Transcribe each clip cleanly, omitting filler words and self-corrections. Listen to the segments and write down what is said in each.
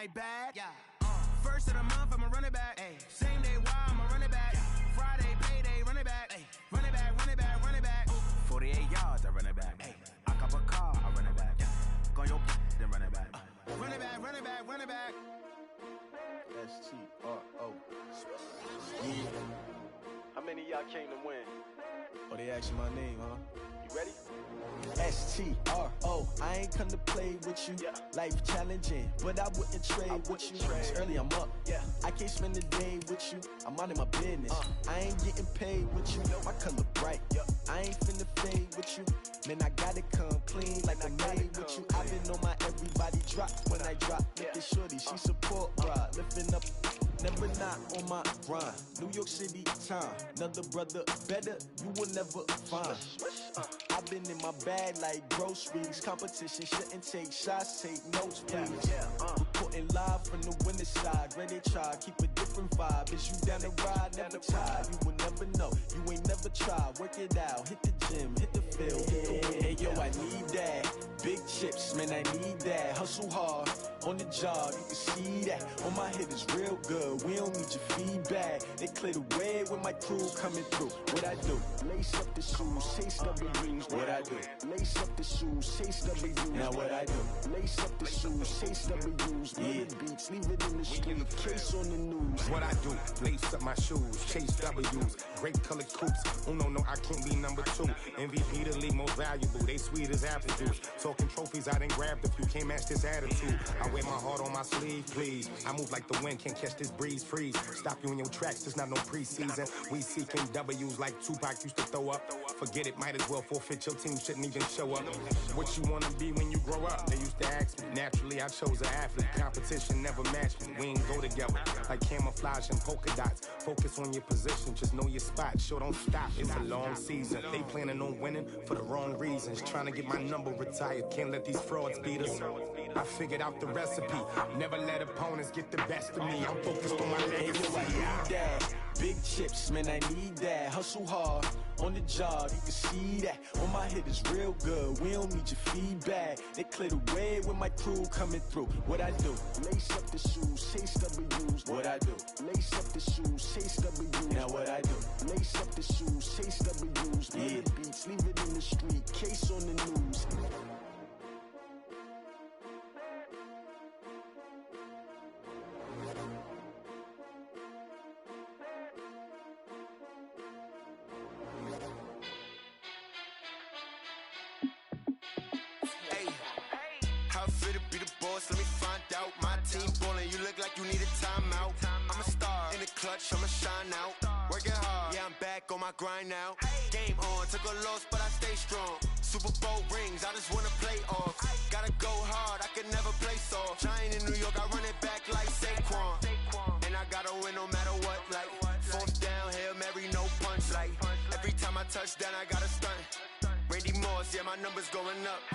my bag. Yeah. First of the month, I'ma run it back. Ay. Same day, why I'ma run it back. Yeah. Friday, payday, run it back. Ay. Run it back, run it back, run it back. 48 yards, I run it back. Ay. I cop a car, I run it back. Yeah. Go on your then run it back. Run it back, run it back, run it back. S-T-R-O. Yeah. How many of y'all came to win? Oh, they asking my name, huh? You ready? S-T-R-O. I ain't come to play with you. Yeah. Life challenging, but I wouldn't trade with you. It's early, I'm up. Yeah. I can't spend the day with you. I'm out of my business. I ain't getting paid with you. My color bright. Yeah. I ain't finna fade with you. Man, I gotta come clean like I made with you. I've been on my everybody drop when I drop. Look at shorty, she support ride. Lifting up, never not on my grind. New York City time, another brother better, you will never find. I've been in my bag like groceries. Competition shouldn't take shots, take notes, please. Reporting live from the winter side. Ready to try, keep a different vibe. Is you down the ride, never tired. You will never know, you ain't never tried. Work it out, hit the gym, hit the field, hit the wind. Hey yo, I need that. Big chips, man, I need that. Hustle hard, on the job, you can see that. On my head is real good, we don't need your feedback. They clear the way with my crew coming through. What I do? Lace up the shoes, chase W's. What I do? Lace up the shoes, chase W's. Now what I do? Lace up the shoes, chase W's. Yeah. Beats, leave it in the street, case on the news. What I do? Lace up my shoes, chase W's. Great colored coops. Oh no, I can't be number 2. MVP the league most valuable. They sweet as apple juice. Talking trophies, I done grabbed a few. Can't match this attitude. I wear my heart on my sleeve, please. I move like the wind, can't catch this breeze, freeze. Stop you in your tracks, there's not no preseason. We seeking W's like Tupac used to throw up. Forget it, might as well forfeit. Your team shouldn't even show up. What you wanna be when you grow up? They used to ask me. Naturally, I chose an athlete. Competition never matched me. We ain't go together like camouflage and polka dots. Focus on your position, just know your spot. Sure, don't stop. It's a long season. They planning on winning for the wrong reasons. Trying to get my number retired. Can't let these frauds beat us. I figured out the recipe. Never let opponents get the best of me. I'm focused on my legacy. I need that. Big chips, man, I need that. Hustle hard, on the job, you can see that. On my head is real good, we don't need your feedback. They clear the way with my crew coming through. What I do? Lace up the shoes, chase W's. What I do? Lace up the shoes, chase W's. Now what I do? Lace up the shoes, chase W's. Yeah. Beats, leave it in the street, case on the news. Let me find out. My team ballin', you look like you need a timeout. I'm a star in the clutch, I'ma shine out. Working hard, yeah, I'm back on my grind now. Game on, took a loss, but I stay strong. Super Bowl rings, I just wanna play off. Gotta go hard, I can never play soft. Giant in New York, I run it back like Saquon. And I gotta win no matter what, like fourth down, Hail Mary, no punch. Like every time I touch down, I gotta stunt. Randy Moss, yeah, my numbers going up.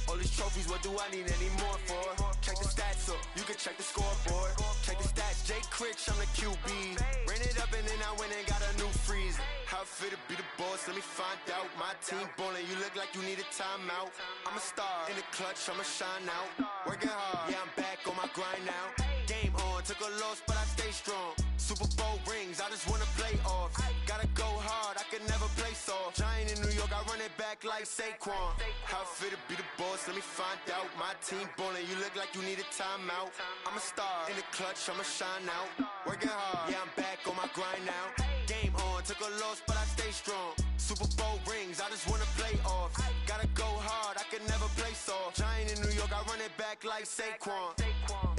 All these trophies, what do I need any more for? Check the stats up, you can check the scoreboard. Check the stats, Jake Critch, I'm the QB. Ran it up and then I went and got a new freeze. How it feel to be the boss, let me find out. My team ballin', you look like you need a timeout. I'm a star in the clutch, I'ma shine out. Working hard, yeah, I'm back on my grind now. Game on, took a loss, but I stay strong. Super Bowl rings, I just wanna play off. Gotta go hard, I can never play soft. Giant in New York, I run it back like Saquon. How it feel to be the boss, let me find out. My team ballin', you look like you need a timeout. I'm a star in the clutch, I'ma shine out. Working hard, yeah, I'm back on my grind now. Game on, took a loss, but I stay strong. Super Bowl rings, I just wanna play off. Gotta go hard, I can never play soft. Giant in New York, I run it back like Saquon.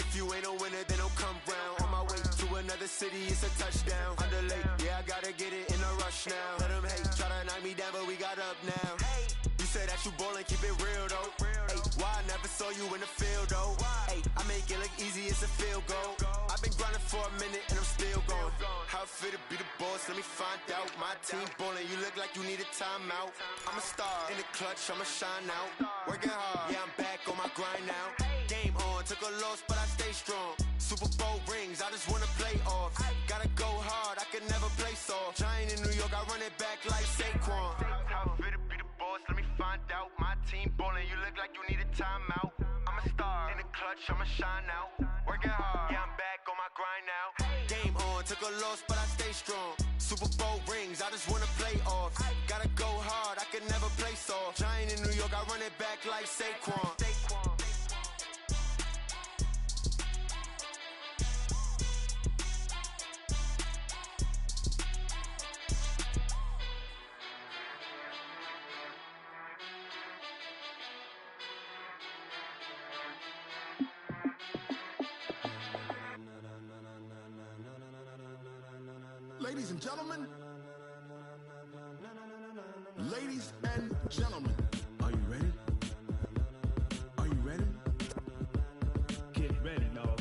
If you ain't a winner, then don't come round. On my way to another city, it's a touchdown. Underlay, yeah, I gotta get it in a rush now. Let them hate, try to knock me down, but we got up now. You say that you ballin', keep it real though. Hey, why I never saw you in the field though? Hey, I make it look easy, it's a field goal. I've been grinding for a minute and I'm still going. How it feel to be the boss, let me find out. My team ballin', you look like you need a timeout. I'm a star in the clutch, I'ma shine out. Working hard, yeah, I'm back on my grind now. Game on, took a loss, but I stay strong. Super Bowl rings, I just wanna play off. Gotta go hard, I can never play soft. Giant in New York, I run it back like Saquon. How it feel to be the boss, let me find out. My team ballin', you look like you need a timeout. I'm a star in the clutch, I'ma shine out. working hard. Yeah, I'm back on my grind now. Game on, took a loss, but I stay strong. Super Bowl rings, I just wanna play off. Gotta go hard, I can never play soft. Giant in New York, I run it back like Saquon. Ladies and gentlemen, ladies and gentlemen, are you ready? Are you ready? Get ready, dog.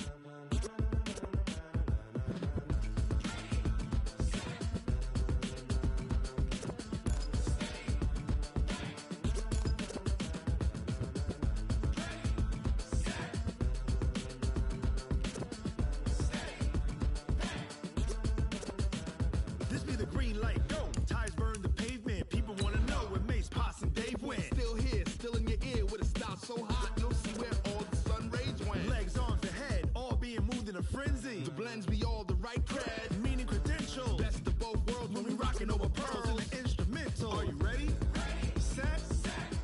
This be the green light, go. Tires burn the pavement. People wanna know where Mace, Potts, and Dave went. Still here, still in your ear with a style so hot, you'll see where all the sun rays went. Legs, arms, and head, all being moved in a frenzy. The blends be all the right cred, meaning credentials. Best of both worlds when we rockin' over pearls in the instrumental. Are you ready? Set,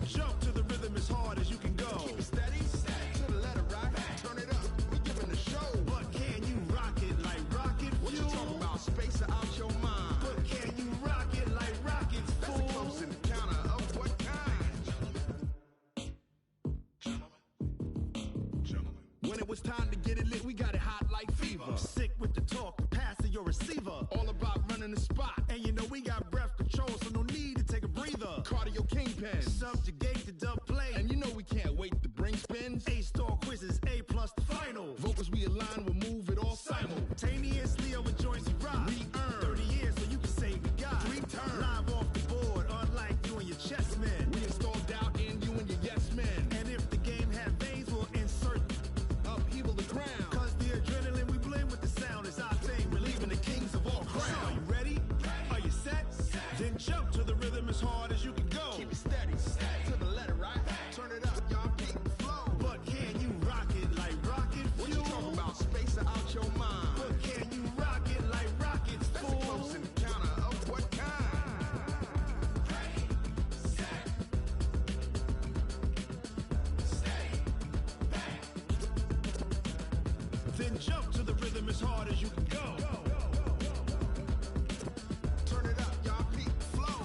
jump to the rhythm as hard as you can go. Keep it steady, to the letter right. Turn it up, we giving the show. But can you rock it like rocket fuel? What you talking about? Space out your mind. But can you rock it like rockets, fool? That's a close encounter of what kind? Gentlemen. When it was time to get it lit, we got it hot like fever. Sick with the talk, the pass to your receiver. All about running the spot. And you know we got breath control, so no need to take a breather. Cardio kingpin, subjugate the dub play. And you know we can't wait to bring spins. A-star quizzes, A+ the final. Vocals we align, we'll move it all simultaneously over joints we rock. We earn 30 years so you can say we got 3 turns. Live off the board, unlike you and your chess men. We install doubt in you and your yes men. And if the game had veins, we'll insert upheaval the ground. Cause the adrenaline we blend with the sound is our thing. Relieving the kings of all crowns. So are you ready? Are you set? Then jump to the rhythm as hard as you can go. Keep it steady, to the letter right. Turn it up, y'all keep the flow. But can you rock it like rocket fuel? What you talking about? Space out your mind. But can you rock it like rockets, fool? That's a close encounter of what kind? Then jump to the rhythm as hard as you can go. Turn it up, y'all keep the flow.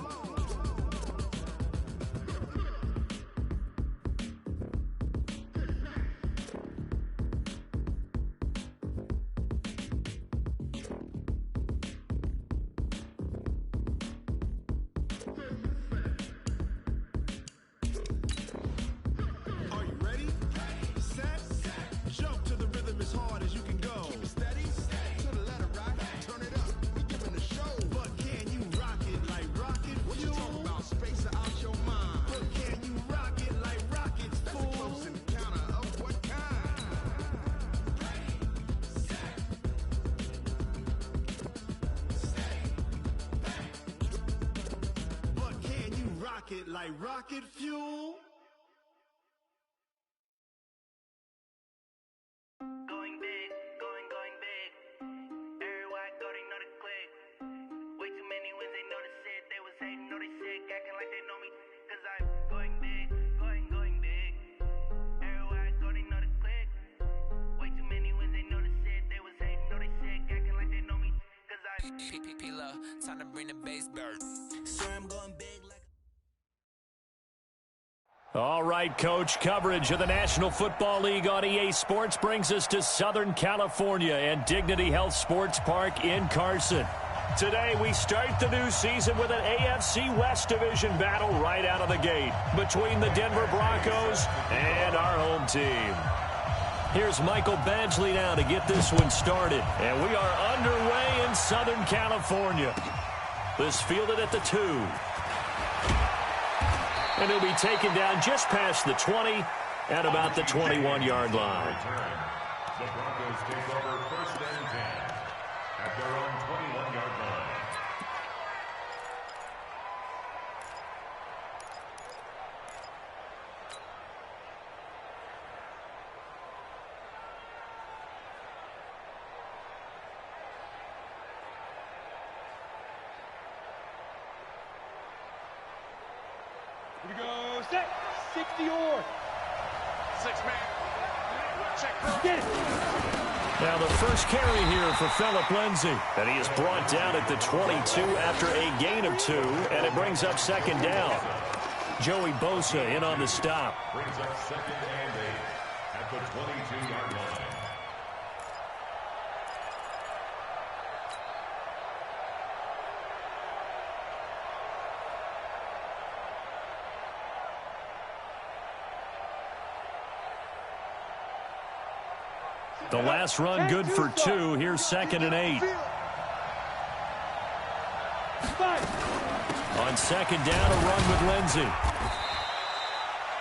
Are you ready? Set, jump to the rhythm as hard as you can go. Keep it steady, to the letter right. Turn it up, we giving the show. But can you rock it like rocket fuel? What you talking about? Space out your mind. But can you rock it like rockets, fool? That's a close encounter of what kind? But can you rock it like rocket fuel? Going big, going big. Everywhere I go, they know the click. Way too many wins, they know the shit. They was hating, know they sick, acting like they know me. Cause I'm going big, going big. Everywhere I go, they know the click. Way too many wins, they know the shit. They was hating, know they sick, acting like they know me. Cause I'm P-P-P-Love, time to bring the bass bird. sure I'm going big like All right, Coach, coverage of the National Football League on EA Sports brings us to Southern California and Dignity Health Sports Park in Carson. Today, we start the new season with an AFC West Division battle right out of the gate between the Denver Broncos and our home team. Here's Michael Badgley now to get this one started. And we are underway in Southern California. This fielded at the 2. And he'll be taken down just past the 20 at about the 21-yard line. The Broncos take over first and 10 at their own 21-yard line. Here we go. Set. 60 or. 6-man. Check. Get it. Now the first carry here for Phillip Lindsay. And he is brought down at the 22 after a gain of 2. And it brings up second down. Joey Bosa in on the stop. Brings up second and 8 at the 22-yard line. The last run good for 2. Here's second and 8. On second down, a run with Lindsay.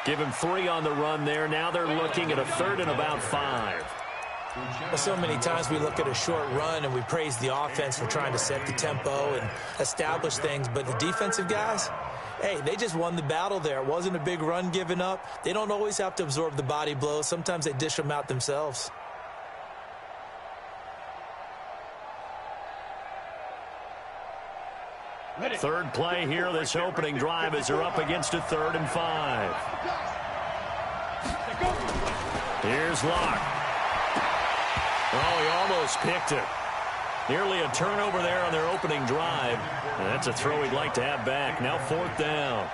Give him 3 on the run there. Now they're looking at a third and about 5. Well, so many times we look at a short run and we praise the offense for trying to set the tempo and establish things. But the defensive guys, hey, they just won the battle there. It wasn't a big run given up. They don't always have to absorb the body blows. Sometimes they dish them out themselves. Third play here, this opening drive, as they're up against a 3rd and 5. Here's Locke. Oh, he almost picked it. Nearly a turnover there on their opening drive. And that's a throw he'd like to have back. Now 4th down.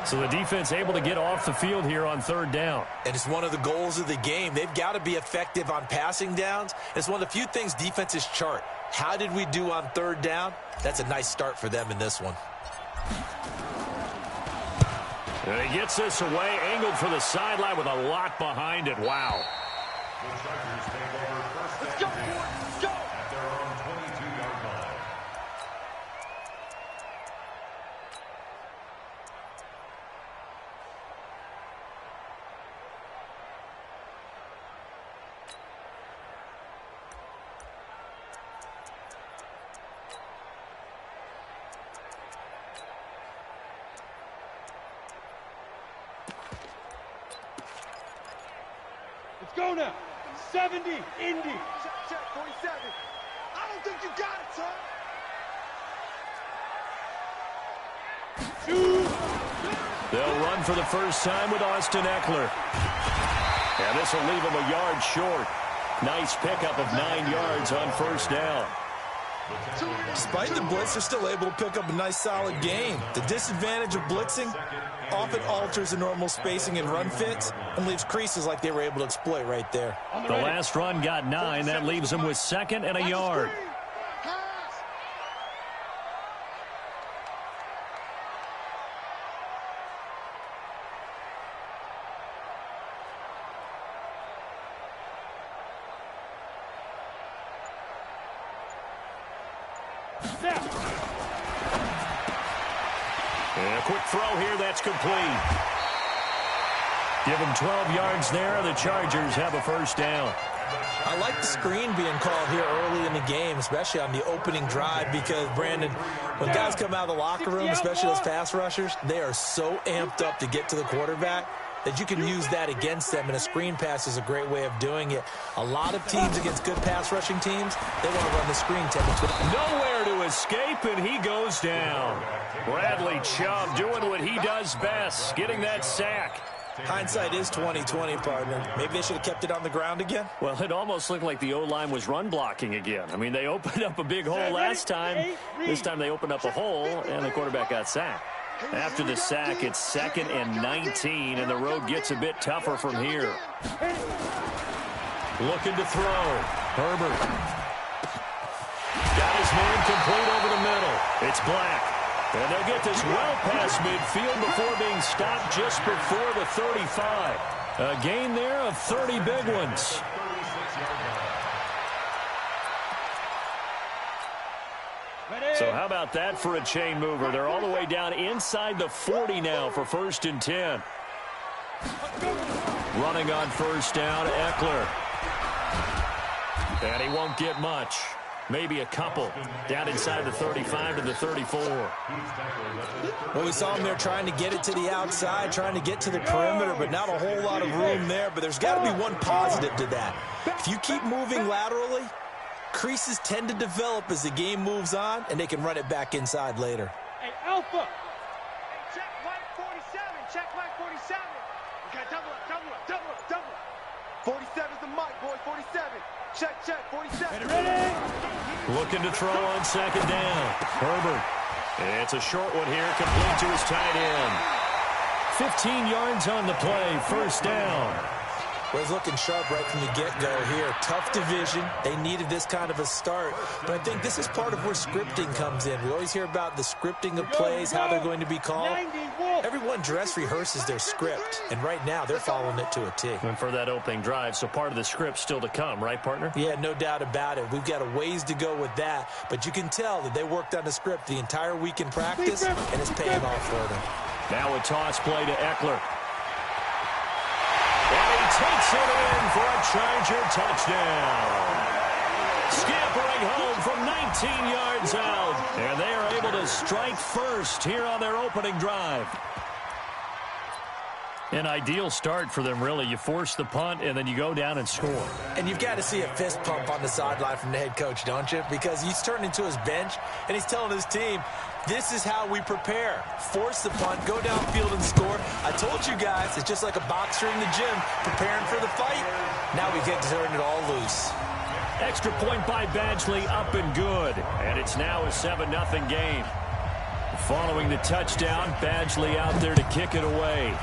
So the defense able to get off the field here on 3rd down. And it's one of the goals of the game. They've got to be effective on passing downs. It's one of the few things defenses chart. How did we do on 3rd down? That's a nice start for them in this one. And he gets this away, angled for the sideline with a lot behind it. Wow. The Chargers take over first down at their own 22-yard line. Let's go now. 70, Indy. Check, 47. I don't think you got it, son. 2. They'll run for the first time with Austin Eckler. And this will leave him a yard short. Nice pickup of 9 yards on first down. Despite the blitz, they're still able to pick up a nice solid gain. The disadvantage of blitzing often alters the normal spacing and run fits and leaves creases like they were able to exploit right there. The last run got 9. That leaves them with 2nd and a yard. And a quick throw here, that's complete. Give them 12 yards there. The Chargers have a first down. I like the screen being called here early in the game, especially on the opening drive, because, Brandon, when guys come out of the locker room, especially those pass rushers, they are so amped up to get to the quarterback that you can use that against them, and a screen pass is a great way of doing it. A lot of teams against good pass rushing teams, they want to run the screen technique. Nowhere to escape, and he goes down. Bradley Chubb doing what he does best, getting that sack. Hindsight is 20/20, partner. Maybe they should have kept it on the ground again. Well, it almost looked like the O-line was run blocking again. I mean, they opened up a big hole last time. This time they opened up a hole, and the quarterback got sacked. After the sack, it's 2nd and 19, and the road gets a bit tougher from here. Looking to throw. Herbert. Got his man complete over the middle. It's Black. And they'll get this well past midfield before being stopped just before the 35. A gain there of 30 big ones. So how about that for a chain mover? They're all the way down inside the 40 now for 1st and 10. Running on first down, Eckler. And he won't get much. Maybe a couple. Down inside the 35 to the 34. Well, we saw him there trying to get it to the outside, trying to get to the perimeter, but not a whole lot of room there. But there's got to be one positive to that. If you keep moving laterally, creases tend to develop as the game moves on, and they can run it back inside later. Hey, Alpha. Hey, check, 47, check mark 47. Okay, double up, double up, double up, double up. 47's the mic, boys, 47. Check, 47. Ready? Looking to throw on second down. Herbert. It's a short one here, complete to his tight end. 15 yards on the play, first down. Well, he's looking sharp right from the get-go here. Tough division. They needed this kind of a start. But I think this is part of where scripting comes in. We always hear about the scripting of plays, how they're going to be called. Everyone dress rehearses their script, and right now they're following it to a T. And for that opening drive, so part of the script still to come, right, partner? Yeah, no doubt about it. We've got a ways to go with that, but you can tell that they worked on the script the entire week in practice, and it's paying off for them. Now a toss play to Eckler. And he takes it in for a Charger touchdown. Scampering home from 19 yards out. And they are able to strike first here on their opening drive. An ideal start for them, really. You force the punt, and then you go down and score. And you've got to see a fist pump on the sideline from the head coach, don't you? Because he's turning to his bench, and he's telling his team, this is how we prepare. Force the punt, go downfield and score. I told you guys, it's just like a boxer in the gym preparing for the fight. Now we get to turn it all loose. Extra point by Badgley, up and good. And it's now a 7-0 game. Following the touchdown, Badgley out there to kick it away.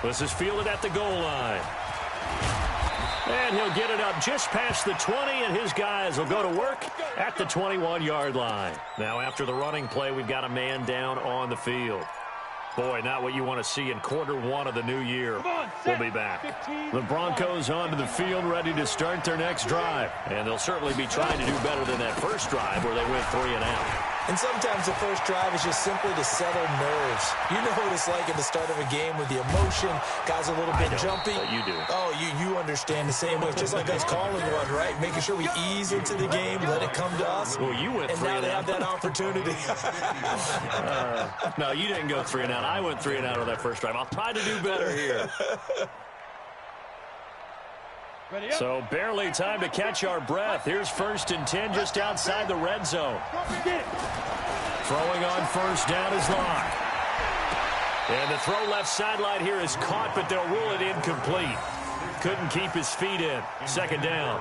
This is fielded at the goal line. And he'll get it up just past the 20, and his guys will go to work at the 21-yard line. Now, after the running play, we've got a man down on the field. Boy, not what you want to see in quarter one of the new year. We'll be back. The Broncos onto the field, ready to start their next drive. And they'll certainly be trying to do better than that first drive where they went 3 and out. And sometimes the first drive is just simply to settle nerves. You know what it's like at the start of a game with the emotion. Guys a little bit jumpy. But you do. Oh, you understand the same way. Just like us calling one, right? Making sure we ease into the game, let it come to us. Well, you went 3 and out. And now they have that opportunity. No, you didn't go 3 and out. I went 3 and out on that first drive. I'll try to do better here. So barely time to catch our breath. Here's 1st and 10 just outside the red zone. Throwing on first down is Locke. And the throw left sideline here is caught, but they'll rule it incomplete. Couldn't keep his feet in. 2nd down.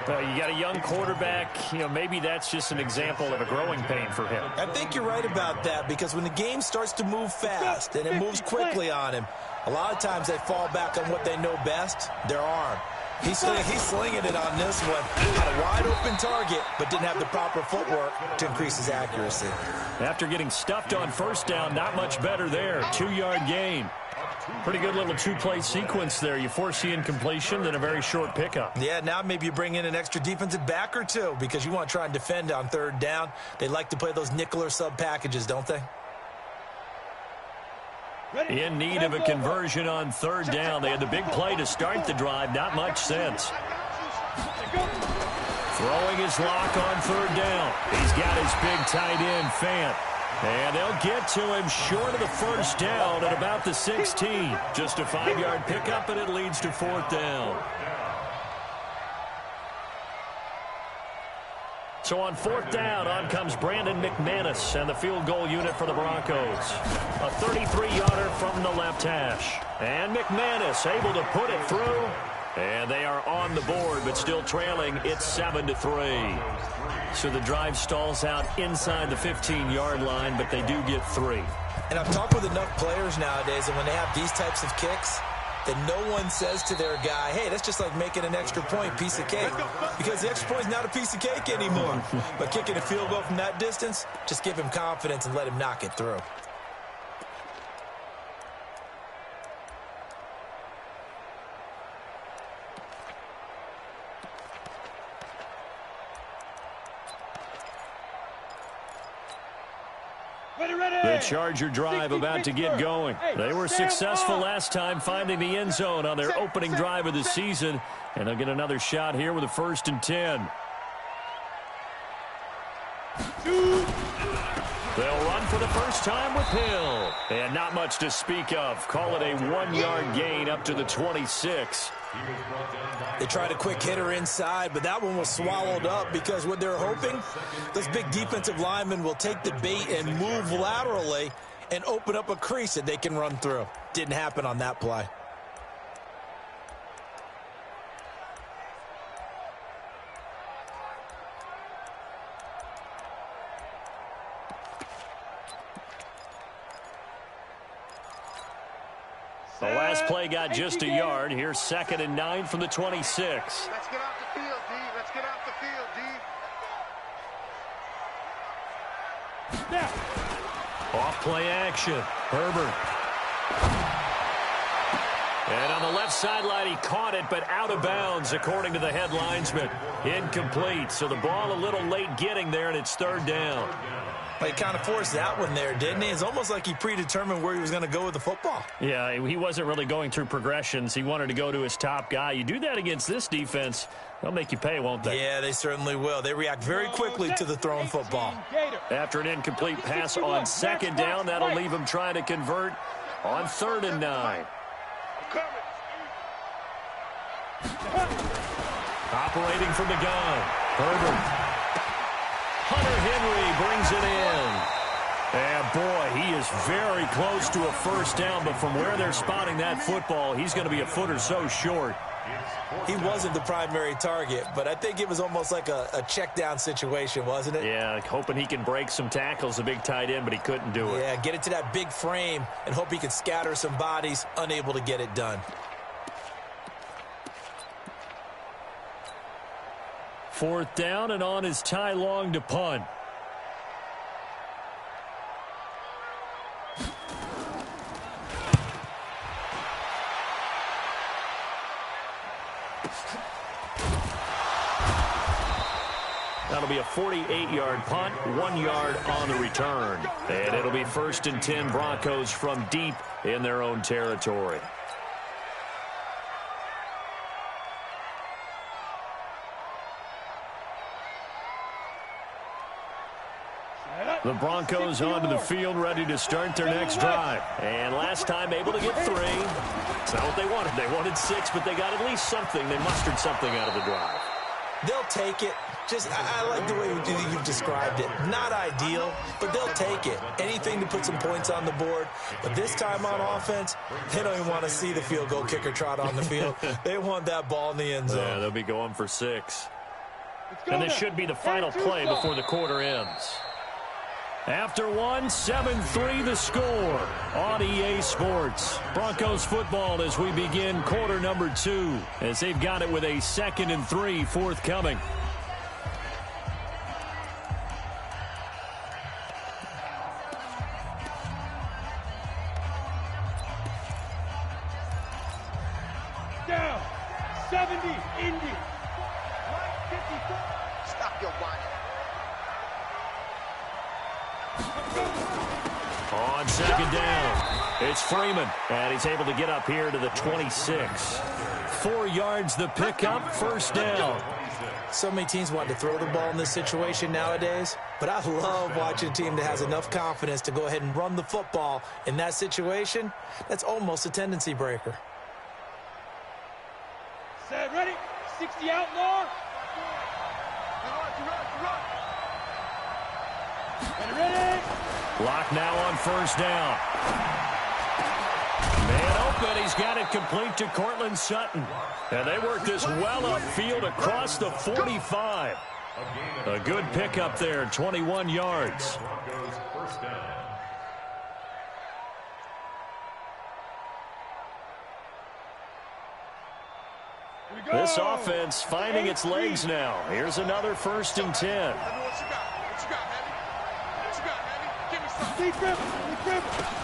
You got a young quarterback. Maybe that's just an example of a growing pain for him. I think you're right about that, because when the game starts to move fast and it moves quickly on him, a lot of times they fall back on what they know best, their arm. He's slinging it on this one. Had a wide-open target, but didn't have the proper footwork to increase his accuracy. After getting stuffed on first down, not much better there. 2-yard gain. Pretty good little 2-play sequence there. You force the incompletion, then a very short pickup. Yeah, now maybe you bring in an extra defensive back or two, because you want to try and defend on 3rd down. They like to play those nickel or sub packages, don't they? In need of a conversion on 3rd down. They had the big play to start the drive. Not much sense. Throwing his Lock on 3rd down. He's got his big tight end, Fant. And they'll get to him short of the first down at about the 16. Just a 5-yard pickup, and it leads to 4th down. So on 4th down, on comes Brandon McManus and the field goal unit for the Broncos. A 33-yarder from the left hash. And McManus able to put it through. And they are on the board, but still trailing. It's 7-3. So the drive stalls out inside the 15-yard line, but they do get 3. And I've talked with enough players nowadays, and when they have these types of kicks, that no one says to their guy, hey, that's just like making an extra point, piece of cake. Because the extra point is not a piece of cake anymore. But kicking a field goal from that distance, just give him confidence and let him knock it through. The Charger drive about to get going. They were successful last time finding the end zone on their opening drive of the season. And they'll get another shot here with a 1st and 10. They'll run for the first time with Hill. And not much to speak of. Call it a 1-yard gain up to the 26. They tried a quick hitter inside, but that one was swallowed up because what they're hoping, those big defensive linemen will take the bait and move laterally and open up a crease that they can run through. Didn't happen on that play. The last play got just a yard. Here's 2nd and 9 from the 26. Let's get off the field, D. Let's get off the field, D. Snap. Off play action. Herbert. And on the left sideline, he caught it, but out of bounds, according to the head linesman. Incomplete. So the ball a little late getting there, and it's 3rd down. He kind of forced that one there, didn't he? It's almost like he predetermined where he was going to go with the football. Yeah, he wasn't really going through progressions. He wanted to go to his top guy. You do that against this defense, they'll make you pay, won't they? Yeah, they certainly will. They react very quickly to the thrown football. After an incomplete pass on 2nd down, that'll leave him trying to convert on 3rd and 9. Operating from the gun, Herbert. Hunter Henry brings it in. And, boy, he is very close to a 1st down, but from where they're spotting that football, he's going to be a foot or so short. He wasn't the primary target, but I think it was almost like a check down situation, wasn't it? Yeah, hoping he can break some tackles, a big tight end, but he couldn't do it. Yeah, get it to that big frame and hope he can scatter some bodies, unable to get it done. 4th down, and on is Ty Long to punt. That'll be a 48-yard punt, 1 yard on the return. And it'll be 1st and 10 Broncos from deep in their own territory. The Broncos onto the field, ready to start their next drive. And last time able to get 3. It's not what they wanted. They wanted 6, but they got at least something. They mustered something out of the drive. They'll take it. I like the way you've described it. Not ideal, but they'll take it. Anything to put some points on the board. But this time on offense, they don't even want to see the field goal kicker trot on the field. They want that ball in the end zone. Yeah, they'll be going for 6. And this should be the final play before the quarter ends. After 1, 7-3 the score on EA Sports. Broncos football as we begin quarter number 2, as they've got it with a 2nd and 3 forthcoming. Down. 70, Indy. 54. Stop your whining. On 2nd down, it's Freeman, and he's able to get up here to the 26. 4 yards the pickup, 1st down. So many teams want to throw the ball in this situation nowadays, but I love watching a team that has enough confidence to go ahead and run the football in that situation. That's almost a tendency breaker. Set, ready, 60 outlaw. Ready. Block now on 1st down. Man open, he's got it complete to Cortland Sutton. And they work this well upfield across the 45. A good pickup there, 21 yards. This offense finding its legs now. Here's another 1st and 10.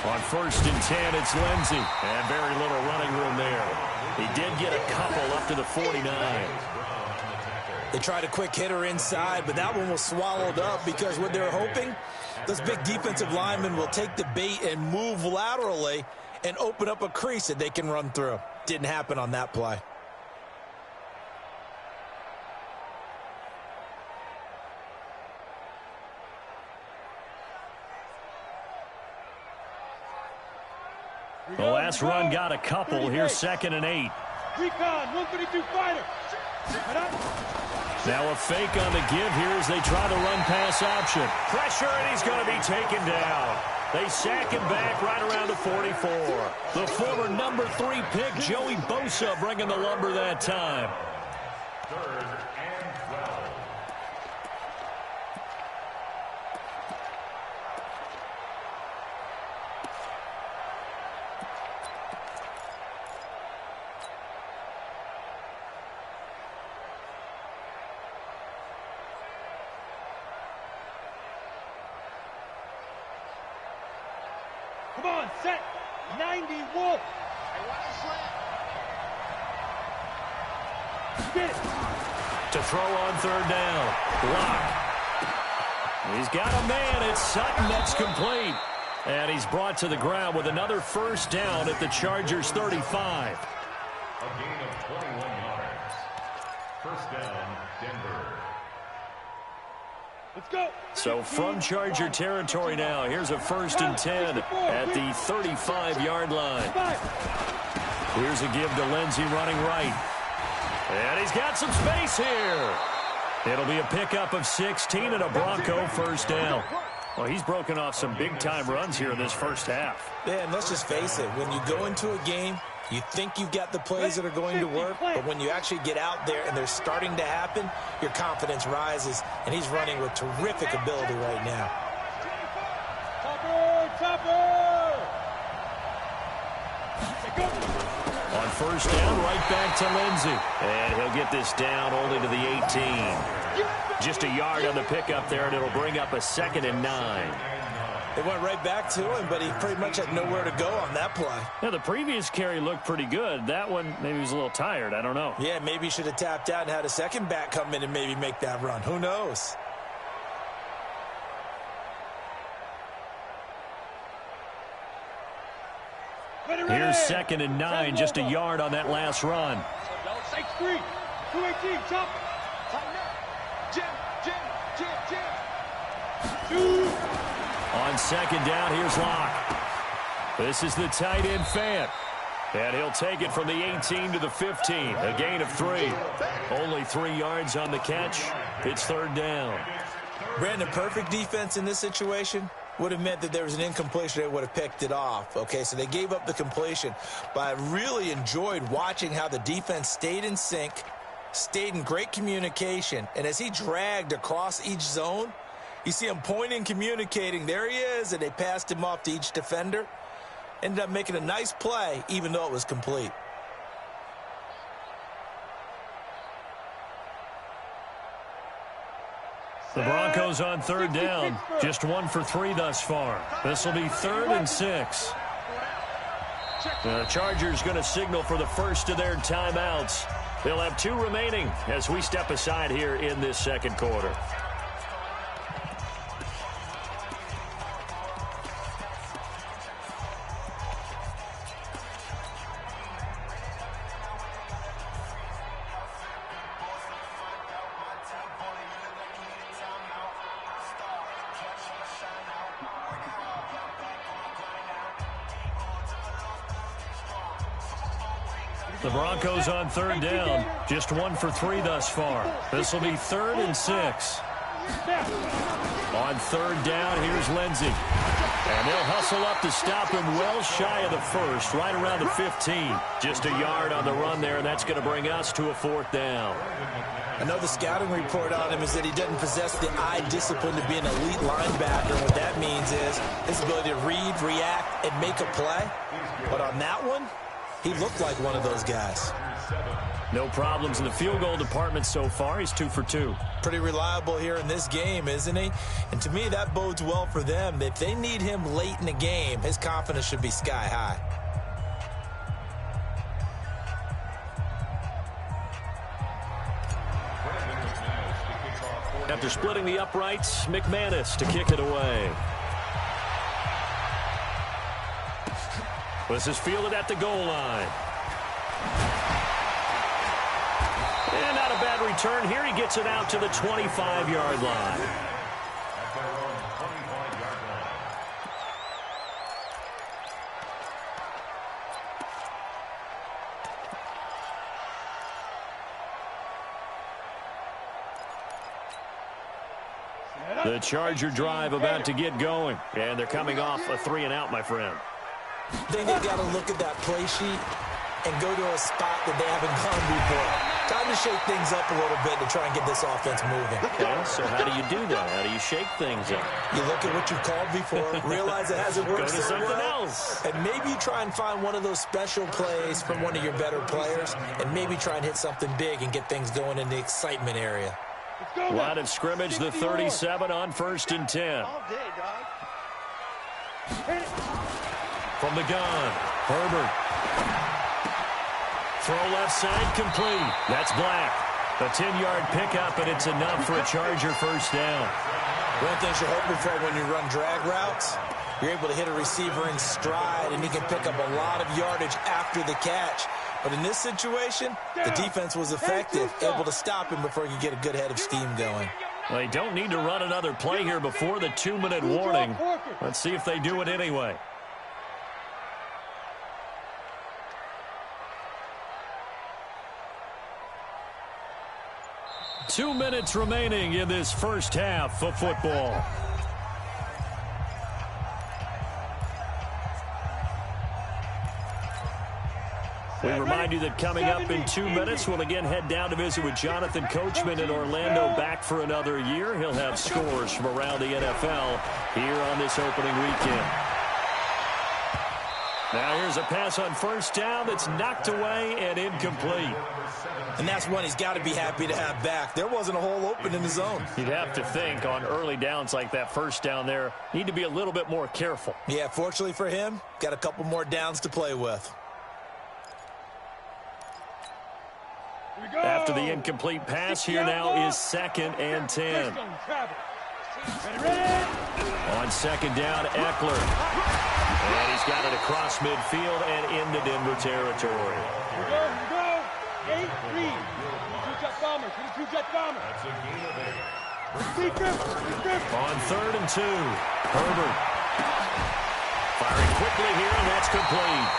On 1st and 10, it's Lindsey. And very little running room there. He did get a couple up to the 49. They tried a quick hitter inside, but that one was swallowed up because what they're hoping, those big defensive linemen will take the bait and move laterally and open up a crease that they can run through. Didn't happen on that play. The last run got a couple. Here's 2nd and 8. Recon, 132 fighter. Now a fake on the give here as they try the run-pass option. Pressure, and he's going to be taken down. They sack him back right around the 44. The former number 3 pick, Joey Bosa, bringing the lumber that time. 3rd and 12. Come on, set. 90 Wolf. Get it. To throw on 3rd down. Block. He's got a man. It's Sutton. That's complete. And he's brought to the ground with another 1st down at the Chargers' 35. A gain of 21 yards. 1st down, Denver. Let's go. So from Charger territory now, here's a 1st and 10 at the 35-yard line. Here's a give to Lindsey running right. And he's got some space here. It'll be a pickup of 16 and a Bronco 1st down. Well, he's broken off some big-time runs here in this first half. Yeah, and let's just face it. When you go into a game, you think you've got the plays that are going to work, but when you actually get out there and they're starting to happen, your confidence rises, and he's running with terrific ability right now. Topper! On 1st down, right back to Lindsey. And he'll get this down only to the 18. Just a yard on the pickup there, and it'll bring up a 2nd and 9. They went right back to him, but he pretty much had nowhere to go on that play. Now, the previous carry looked pretty good. That one, maybe he was a little tired. I don't know. Yeah, maybe he should have tapped out and had a second back come in and maybe make that run. Who knows? Here's 2nd and 9, just a yard on that last run. 6-3, 218, top. On 2nd down, here's Locke. This is the tight end Fant. And he'll take it from the 18 to the 15. A gain of 3. Only 3 yards on the catch. It's 3rd down. Brandon, perfect defense in this situation would have meant that there was an incompletion. They would have picked it off. Okay, so they gave up the completion. But I really enjoyed watching how the defense stayed in sync, stayed in great communication. And as he dragged across each zone, you see him pointing, communicating. There he is, and they passed him off to each defender. Ended up making a nice play, even though it was complete. The Broncos on 3rd down. Just 1 for 3 thus far. This will be 3rd and 6. The Chargers going to signal for the first of their timeouts. They'll have 2 remaining as we step aside here in this 2nd quarter. The Broncos on 3rd down. Just 1 for 3 thus far. This will be 3rd and 6. On 3rd down, here's Lindsey. And they'll hustle up to stop him well shy of the 1st, right around the 15. Just a yard on the run there, and that's going to bring us to a 4th down. I know the scouting report on him is that he doesn't possess the eye discipline to be an elite linebacker. And what that means is his ability to read, react, and make a play. But on that one, he looked like one of those guys. No problems in the field goal department so far. He's 2 for 2. Pretty reliable here in this game, isn't he? And to me, that bodes well for them. If they need him late in the game, his confidence should be sky high. After splitting the uprights, McManus to kick it away. This is fielded at the goal line. And not a bad return here. He gets it out to the 25-yard line. The Charger drive about to get going, and they're coming off a 3-and-out, my friend. I think they've got to look at that play sheet and go to a spot that they haven't gone before. Time to shake things up a little bit to try and get this offense moving. Okay, so how do you do that? How do you shake things up? You look at what you've called before, realize it hasn't worked Go to so something well, else. and maybe try and find one of those special plays from one of your better players, and maybe try and hit something big and get things going in the excitement area. Line of scrimmage, the 37 on 1st and 10. All day, dog. From the gun, Herbert. Throw left side, complete. That's Black. A 10-yard pickup, and it's enough for a Charger first down. One thing you're hoping for when you run drag routes, you're able to hit a receiver in stride, and he can pick up a lot of yardage after the catch. But in this situation, the defense was effective, able to stop him before he could get a good head of steam going. They don't need to run another play here before the 2-minute warning. Let's see if they do it anyway. Two minutes remaining in this first half of football. We remind you that coming up in 2 minutes, we'll again head down to visit with Jonathan Coachman in Orlando, back for another year. He'll have scores from around the NFL here on this opening weekend. Now here's a pass on first down that's knocked away and incomplete. And that's one he's got to be happy to have back. There wasn't a hole open in the zone. You'd have to think on early downs like that first down there, need to be a little bit more careful. Yeah, fortunately for him, got a couple more downs to play with. After the incomplete pass, here now is 2nd and 10. On second down, Eckler. And he's got it across midfield and into Denver territory. Here we go. 8-3. Two-jet bombers. Two-jet bombers. On 3rd and 2, Herbert. Firing quickly here, and that's complete.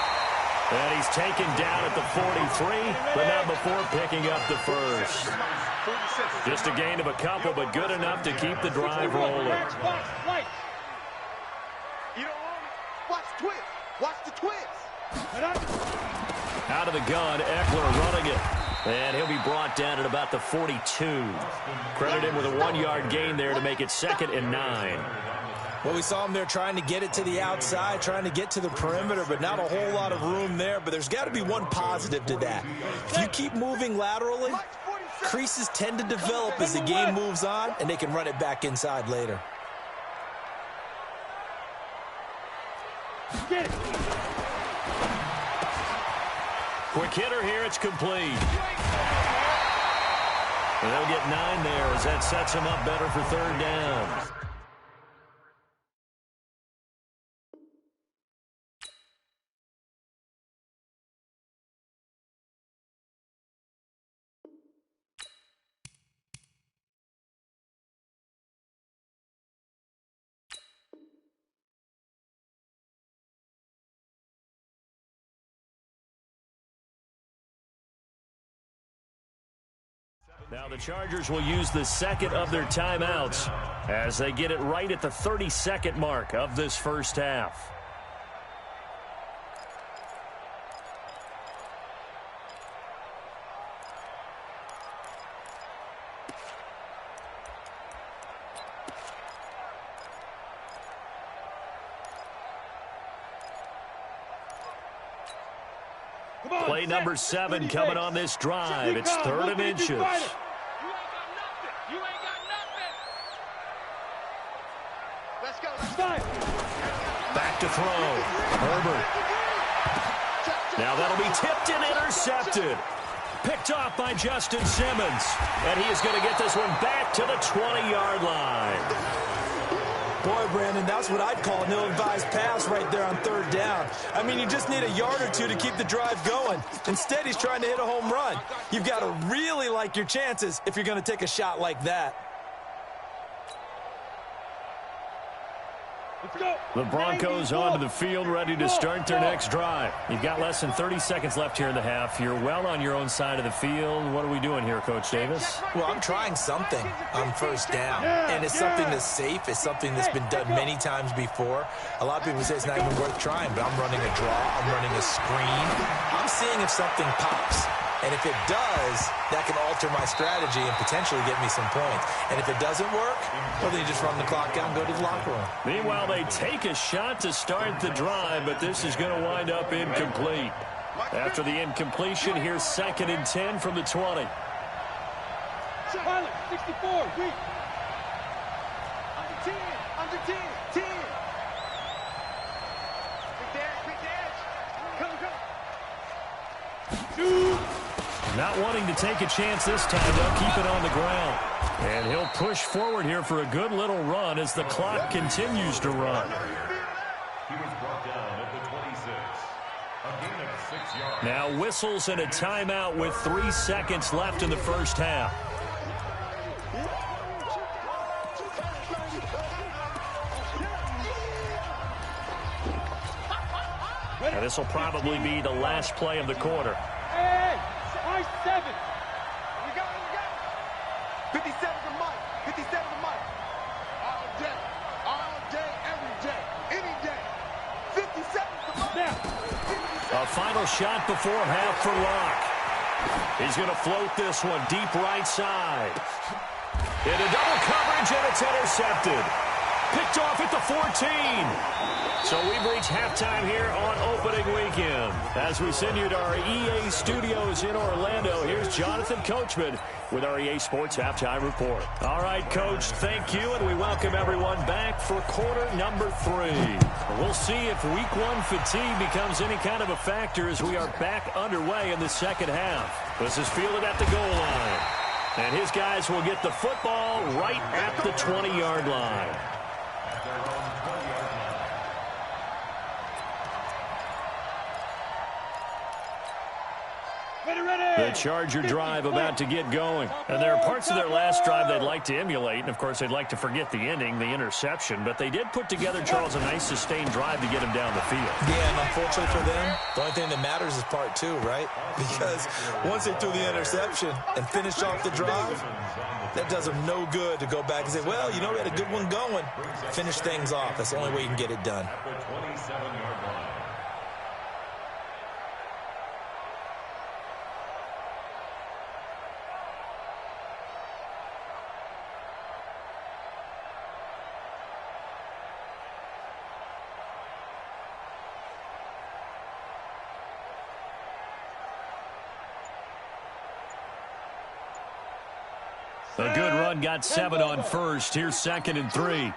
And he's taken down at the 43, but not before picking up the first. Just a gain of a couple, but good enough to keep the drive rolling. You don't want it. Watch twist. Watch the twist. Out of the gun, Eckler running it. And he'll be brought down at about the 42. Credit him with a 1-yard gain there to make it 2nd and 9. Well, we saw him there trying to get it to the outside, trying to get to the perimeter, but not a whole lot of room there. But there's got to be one positive to that. If you keep moving laterally, creases tend to develop as the game moves on, and they can run it back inside later. Get it. Quick hitter here, it's complete. And they'll get 9 there as that sets him up better for 3rd down. Now the Chargers will use the second of their timeouts as they get it right at the 32nd mark of this first half. Play number 7 coming on this drive. It's 3rd and inches. Back to throw. Herbert. Now that'll be tipped and intercepted. Picked off by Justin Simmons. And he is going to get this one back to the 20-yard line. Boy, Brandon, that's what I'd call an ill-advised pass right there on 3rd down. I mean, you just need a yard or two to keep the drive going. Instead, he's trying to hit a home run. You've got to really like your chances if you're going to take a shot like that. The Broncos onto the field, ready to start their next drive. You've got less than 30 seconds left here in the half. You're well on your own side of the field. What are we doing here, Coach Davis? Well, I'm trying something on first down, and it's something that's safe. It's something that's been done many times before. A lot of people say it's not even worth trying, but I'm running a draw. I'm running a screen. I'm seeing if something pops. And if it does, that can alter my strategy and potentially get me some points. And if it doesn't work, well, then you just run the clock out and go to the locker room. Meanwhile, they take a shot to start the drive, but this is going to wind up incomplete. After the incompletion, here's 2nd and 10 from the 20. Pilot, 64, weak. Under 10, under 10, 10. Quick dash. Come. Shoot. Not wanting to take a chance this time, they'll keep it on the ground. And he'll push forward here for a good little run as the clock continues to run. He was brought down at the 26. A gain of 6 yards. Now whistles and a timeout with 3 seconds left in the first half. And this will probably be the last play of the quarter. Hey, 7. We got. 57's the mic. 57's the mic. All day, every day, any day. 57's the mic. A final shot before half for Locke. He's going to float this one deep right side. Into double coverage, and it's intercepted. Picked off at the 14. So we've reached halftime here on opening weekend. As we send you to our EA studios in Orlando, here's Jonathan Coachman with our EA Sports Halftime Report. All right, Coach, thank you, and we welcome everyone back for quarter number 3. We'll see if week 1 fatigue becomes any kind of a factor as we are back underway in the second half. This is fielded at the goal line. And his guys will get the football right at the 20-yard line. The Charger drive about to get going. And there are parts of their last drive they'd like to emulate. And, of course, they'd like to forget the ending, the interception. But they did put together, Charles, a nice sustained drive to get him down the field. Yeah, and unfortunately for them, the only thing that matters is part 2, right? Because once they threw the interception and finished off the drive, that does them no good to go back and say, well, you know, we had a good one going. Finish things off. That's the only way you can get it done. At the 27-yard line. A good run got 7 on first. Here's 2nd and 3.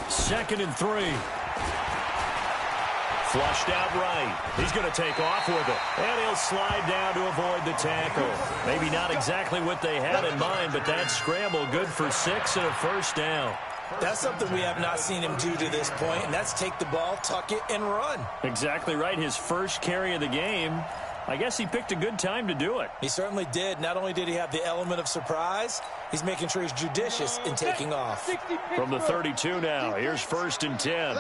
2nd and 3. Flushed out right. He's going to take off with it. And he'll slide down to avoid the tackle. Maybe not exactly what they had in mind, but that scramble good for 6 and a first down. That's something we have not seen him do to this point, and that's take the ball, tuck it, and run. Exactly right. His first carry of the game. I guess he picked a good time to do it. He certainly did. Not only did he have the element of surprise, he's making sure he's judicious in taking off. From the 32 now, here's 1st and 10.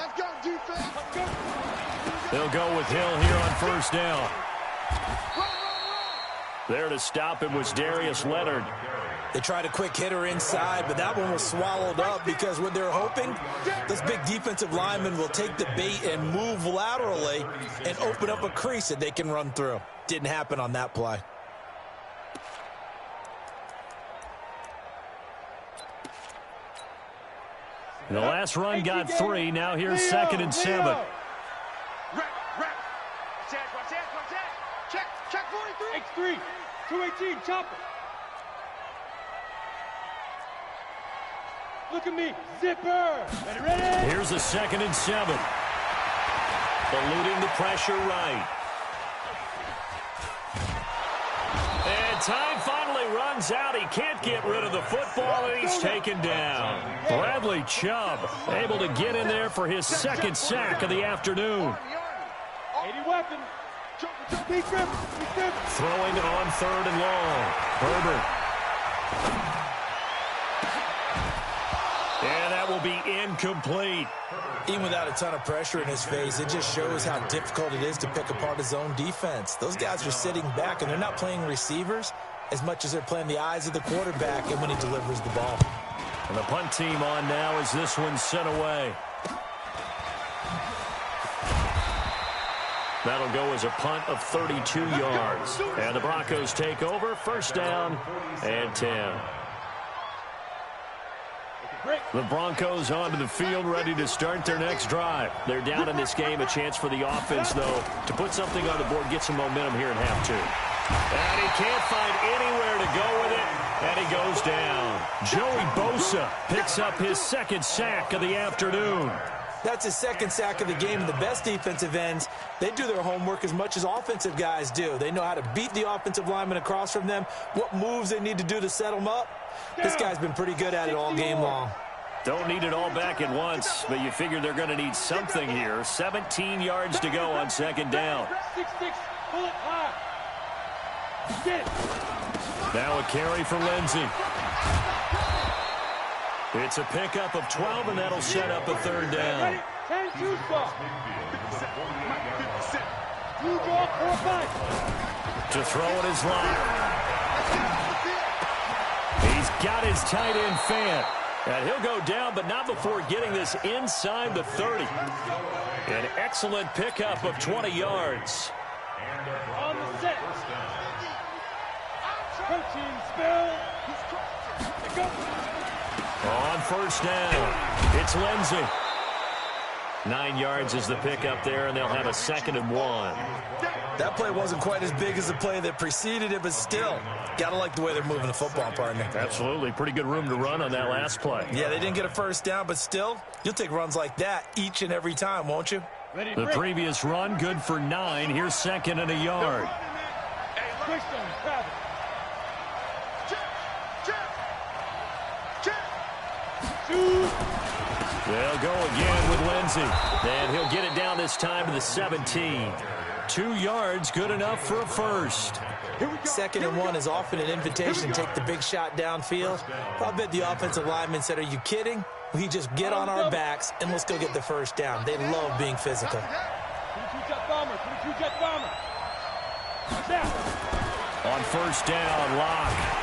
They'll go with Hill here on first down. There to stop him was Darius Leonard. They tried a quick hitter inside, but that one was swallowed up because what they're hoping, this big defensive lineman will take the bait and move laterally and open up a crease that they can run through. Didn't happen on that play. The last run got 3. Now here's 2nd and 7. Check 43. X3. 218. Chopper. Look at me. Zipper. Ready? Here's a 2nd and 7. Eluding the pressure right. And time finally runs out. He can't get rid of the football, and he's taken down. Bradley Chubb able to get in there for his 2nd sack of the afternoon. 80 weapon. Throwing on 3rd and long. Herbert. And that will be incomplete. Even without a ton of pressure in his face, it just shows how difficult it is to pick apart his own defense. Those guys are sitting back, and they're not playing receivers as much as they're playing the eyes of the quarterback and when he delivers the ball. And the punt team on now as this one's sent away. That'll go as a punt of 32 yards. And the Broncos take over, first down and 10. The Broncos onto the field, ready to start their next drive. They're down in this game. A chance for the offense, though, to put something on the board, get some momentum here in half two. And he can't find anywhere to go with it, and he goes down. Joey Bosa picks up his second sack of the afternoon. That's his second sack of the game. And the best defensive ends, they do their homework as much as offensive guys do. They know how to beat the offensive lineman across from them, what moves they need to do to set them up. This guy's been pretty good at it all game long. Don't need it all back at once, but you figure they're going to need something here. 17 yards to go on second down. Now a carry for Lindsey. It's a pickup of 12, and that'll set up a third down. To throw it is Locke. He's got his tight end Fant. And he'll go down, but not before getting this inside the 30. An excellent pickup of 20 yards. On the set. Protein spill. On first down, it's Lindsey. 9 yards is the pickup there, and they'll have a 2nd and 1. That play wasn't quite as big as the play that preceded it, but still, got to like the way they're moving the football, partner. Absolutely. Pretty good room to run on that last play. Yeah, they didn't get a first down, but still, you'll take runs like that each and every time, won't you? The previous run, good for 9. Here's 2nd and a yard. They'll go again with Lindsey. And he'll get it down this time to the 17. 2 yards, good enough for a first. 2nd and 1 is often an invitation to take the big shot downfield. I bet the offensive lineman said, are you kidding? We just get on our backs and let's go get the first down. They love being physical. On first down, Locke.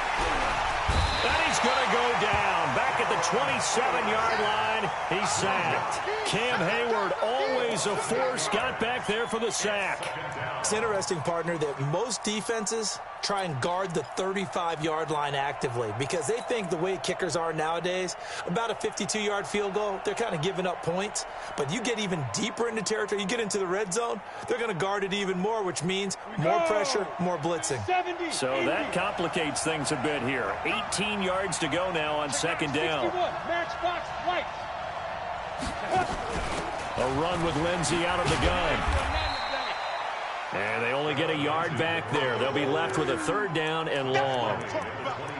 And he's going to go down. Back at the 27-yard line, he's sacked. Cam Hayward, always a force, got back there for the sack. It's interesting, partner, that most defenses try and guard the 35-yard line actively because they think the way kickers are nowadays, about a 52-yard field goal, they're kind of giving up points. But you get even deeper into territory, you get into the red zone, they're going to guard it even more, which means more pressure, more blitzing. So that complicates things a bit here. 18 yards to go now on 2nd down. A run with Lindsey out of the gun. And they only get a yard back there. They'll be left with a 3rd down and long.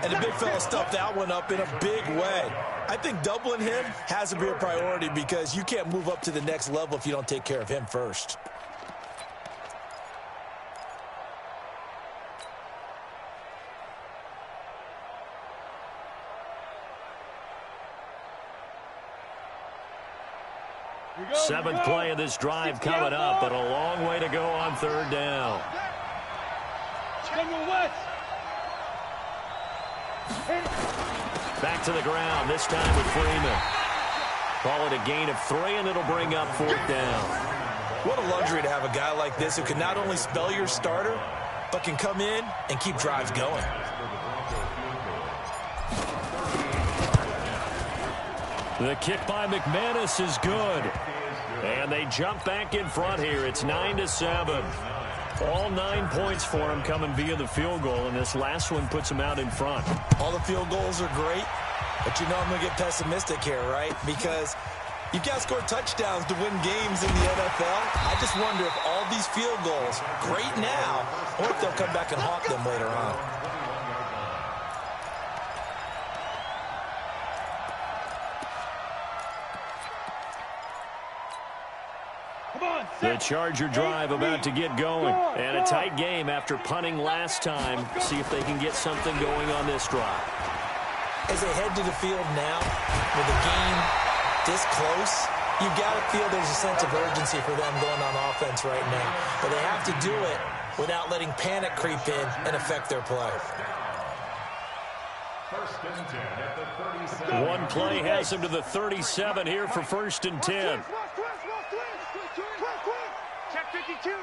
And the big fella stuffed that one up in a big way. I think doubling him has to be a priority because you can't move up to the next level if you don't take care of him first. Seventh play of this drive coming up, but a long way to go on 3rd down. Back to the ground, this time with Freeman. Call it a gain of 3, and it'll bring up 4th down. What a luxury to have a guy like this who can not only spell your starter, but can come in and keep drives going. The kick by McManus is good. And they jump back in front here. It's 9-7. All 9 points for them coming via the field goal, and this last one puts them out in front. All the field goals are great, but you know I'm going to get pessimistic here, right? Because you've got to score touchdowns to win games in the NFL. I just wonder if all these field goals, great now, or if they'll come back and haunt them later on. The Charger drive about to get going. And a tight game after punting last time. See if they can get something going on this drive. As they head to the field now with a game this close, you got to feel there's a sense of urgency for them going on offense right now. But they have to do it without letting panic creep in and affect their play. One play has him to the 37 here for 1st and 10. Check 52.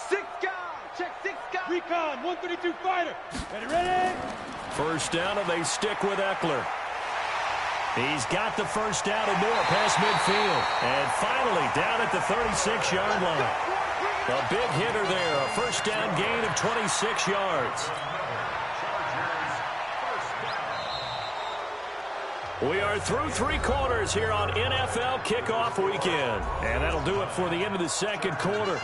6 guys. Check 6 guys. Recon, 132 fighter. Ready? First down, and they stick with Eckler. He's got the first down and more past midfield. And finally down at the 36-yard line. A big hitter there. A first down gain of 26 yards. We are through 3 quarters here on NFL Kickoff Weekend. And that'll do it for the end of the second quarter.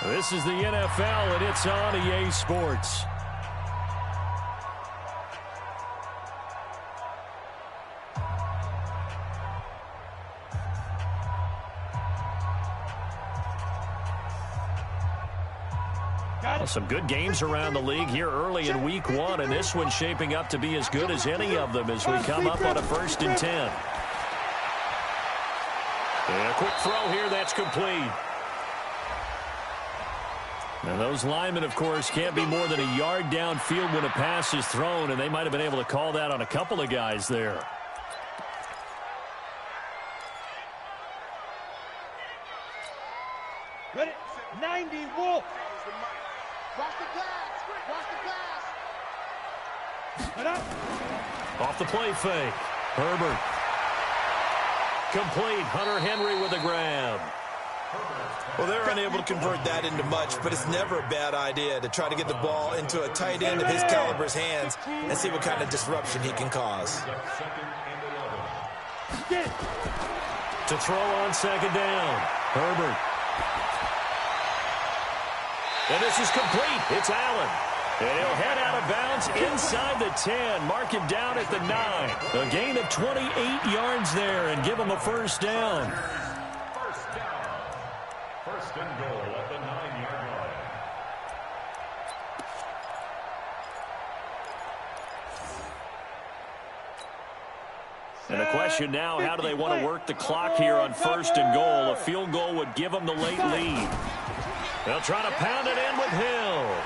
This is the NFL, and it's on EA Sports. Some good games around the league here early in week 1, and this one's shaping up to be as good as any of them as we come up on a 1st and 10. And a quick throw here, that's complete. And those linemen, of course, can't be more than a yard downfield when a pass is thrown, and they might have been able to call that on a couple of guys there. Ready? 90 Wolf. Watch the pass. Watch the pass. Off the play fake. Herbert. Complete. Hunter Henry with a grab. Well, they're unable to convert that into much, but it's never a bad idea to try to get the ball into a tight end of his caliber's hands and see what kind of disruption he can cause. To throw on 2nd down. Herbert. And this is complete. It's Allen. And he'll head out of bounds inside the 10. Mark him down at the 9. A gain of 28 yards there and give him a first down. First and goal at the 9-yard line. And the question now, how do they want to work the clock here on 1st and goal? A field goal would give them the late lead. They'll try to pound it in with Hill.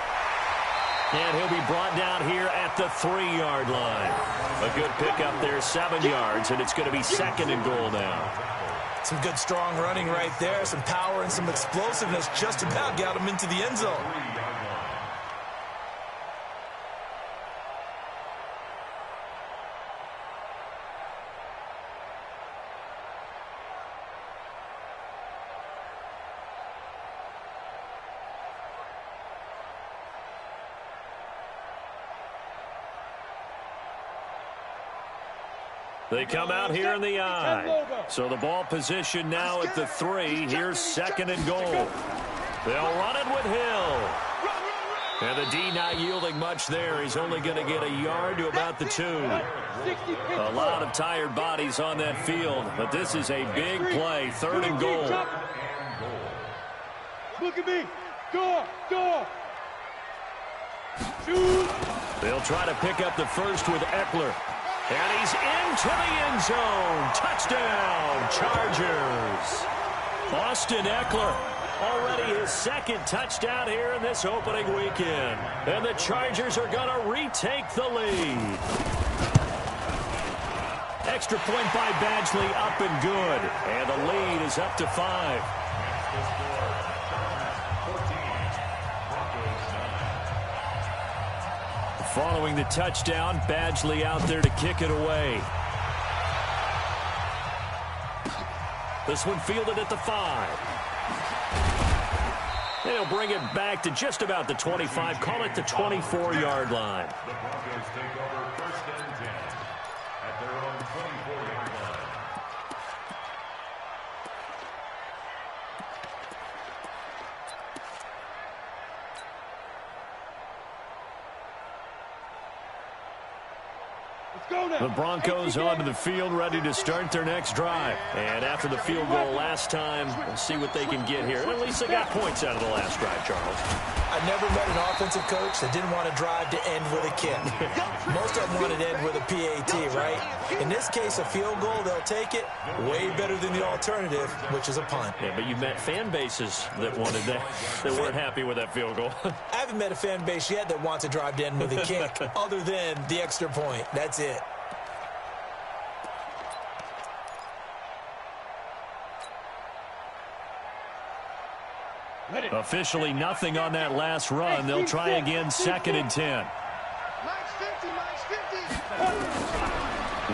And he'll be brought down here at the 3-yard line. A good pickup there, 7 yards, and it's going to be 2nd and goal now. Some good strong running right there, some power and some explosiveness just about got him into the end zone. They come out here in the I. So the ball position now at the 3. Here's 2nd and goal. They'll run it with Hill. And the D not yielding much there. He's only going to get a yard to about the 2. A lot of tired bodies on that field, but this is a big play. 3rd and goal. Look at me. Door. They'll try to pick up the first with Eckler. And he's into the end zone. Touchdown, Chargers. Austin Eckler, already his 2nd touchdown here in this opening weekend. And the Chargers are going to retake the lead. Extra point by Badgley, up and good. And the lead is up to 5. Following the touchdown, Badgley out there to kick it away. This one fielded at the 5. They'll bring it back to just about the 25. Call it the 24-yard line. The Broncos take over 1st and 10 at their own 24-yard line. Let's go The Broncos onto the field, ready to start their next drive. And after the field goal last time, we'll see what they can get here. At least they got points out of the last drive, Charles. I never met an offensive coach that didn't want to drive to end with a kick. Most of them wanted to end with a PAT, right? In this case, a field goal, they'll take it. Way better than the alternative, which is a punt. Yeah, but you met fan bases that wanted that, that weren't happy with that field goal. I haven't met a fan base yet that wants to drive to end with a kick, other than the extra point. That's it. Officially nothing on that last run. They'll try again, 2nd and 10.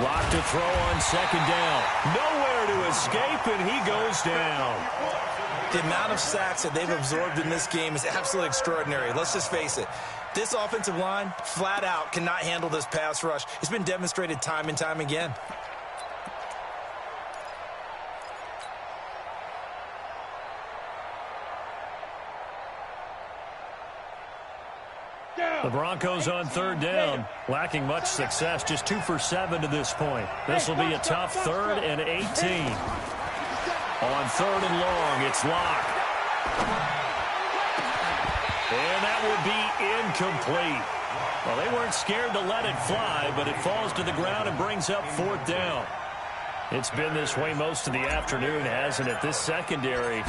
Lock to throw on 2nd down. Nowhere to escape, and he goes down. The amount of sacks that they've absorbed in this game is absolutely extraordinary. Let's just face it. This offensive line, flat out, cannot handle this pass rush. It's been demonstrated time and time again. The Broncos on 3rd down, lacking much success, just 2 for 7 to this point. This will be a tough 3rd and 18. On 3rd and long, it's Locke. And that will be incomplete. Well, they weren't scared to let it fly, but it falls to the ground and brings up 4th down. It's been this way most of the afternoon, hasn't it? This secondary